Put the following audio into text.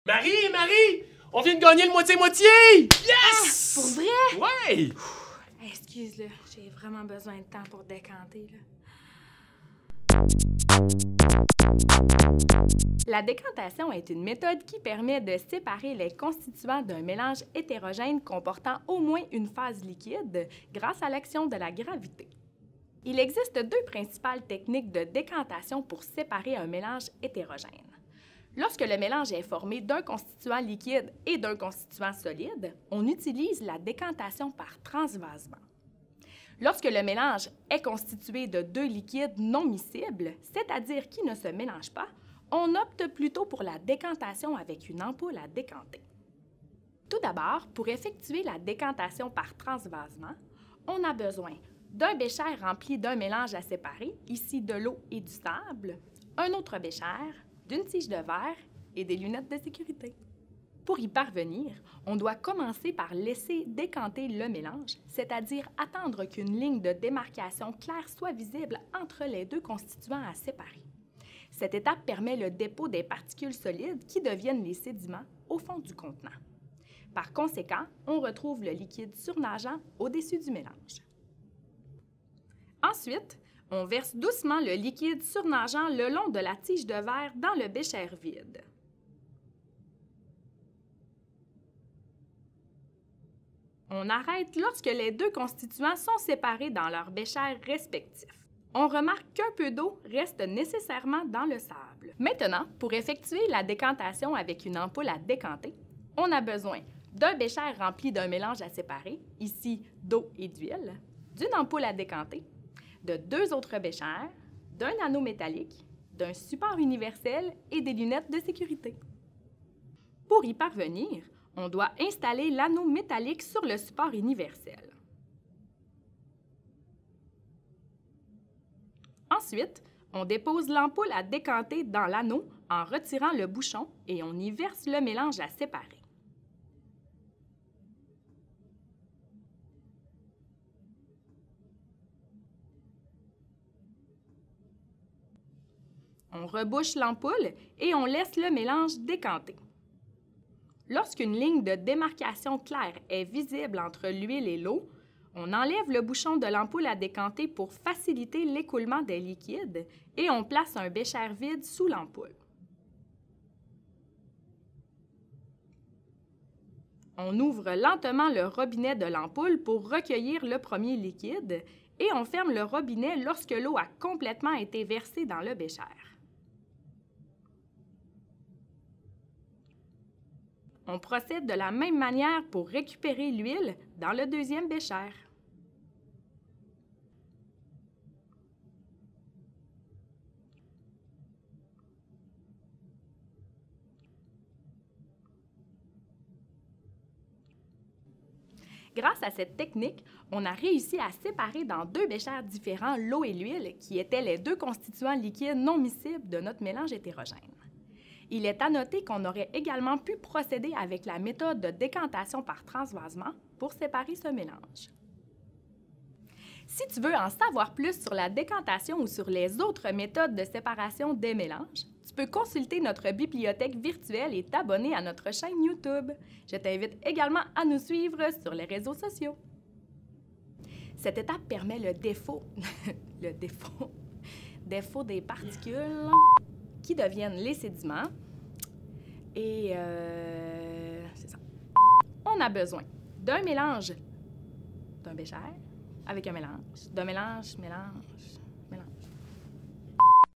Marie! On vient de gagner le moitié-moitié! Yes! Pour vrai? Ouais! Excuse, là, j'ai vraiment besoin de temps pour décanter, là. La décantation est une méthode qui permet de séparer les constituants d'un mélange hétérogène comportant au moins une phase liquide grâce à l'action de la gravité. Il existe deux principales techniques de décantation pour séparer un mélange hétérogène. Lorsque le mélange est formé d'un constituant liquide et d'un constituant solide, on utilise la décantation par transvasement. Lorsque le mélange est constitué de deux liquides non miscibles, c'est-à-dire qui ne se mélangent pas, on opte plutôt pour la décantation avec une ampoule à décanter. Tout d'abord, pour effectuer la décantation par transvasement, on a besoin d'un bécher rempli d'un mélange à séparer, ici de l'eau et du sable, un autre bécher, d'une tige de verre et des lunettes de sécurité. Pour y parvenir, on doit commencer par laisser décanter le mélange, c'est-à-dire attendre qu'une ligne de démarcation claire soit visible entre les deux constituants à séparer. Cette étape permet le dépôt des particules solides qui deviennent les sédiments au fond du contenant. Par conséquent, on retrouve le liquide surnageant au-dessus du mélange. Ensuite, on verse doucement le liquide surnageant le long de la tige de verre dans le bécher vide. On arrête lorsque les deux constituants sont séparés dans leurs béchers respectifs. On remarque qu'un peu d'eau reste nécessairement dans le sable. Maintenant, pour effectuer la décantation avec une ampoule à décanter, on a besoin d'un bécher rempli d'un mélange à séparer, ici d'eau et d'huile, d'une ampoule à décanter, de deux autres béchers, d'un anneau métallique, d'un support universel et des lunettes de sécurité. Pour y parvenir, on doit installer l'anneau métallique sur le support universel. Ensuite, on dépose l'ampoule à décanter dans l'anneau en retirant le bouchon et on y verse le mélange à séparer. On rebouche l'ampoule et on laisse le mélange décanter. Lorsqu'une ligne de démarcation claire est visible entre l'huile et l'eau, on enlève le bouchon de l'ampoule à décanter pour faciliter l'écoulement des liquides et on place un bécher vide sous l'ampoule. On ouvre lentement le robinet de l'ampoule pour recueillir le premier liquide et on ferme le robinet lorsque l'eau a complètement été versée dans le bécher. On procède de la même manière pour récupérer l'huile dans le deuxième bécher. Grâce à cette technique, on a réussi à séparer dans deux béchers différents l'eau et l'huile, qui étaient les deux constituants liquides non miscibles de notre mélange hétérogène. Il est à noter qu'on aurait également pu procéder avec la méthode de décantation par transvasement pour séparer ce mélange. Si tu veux en savoir plus sur la décantation ou sur les autres méthodes de séparation des mélanges, tu peux consulter notre bibliothèque virtuelle et t'abonner à notre chaîne YouTube. Je t'invite également à nous suivre sur les réseaux sociaux. Cette étape permet le défaut des particules qui deviennent les sédiments. Et c'est ça. On a besoin d'un mélange, d'un bécher, avec un mélange, d'un mélange,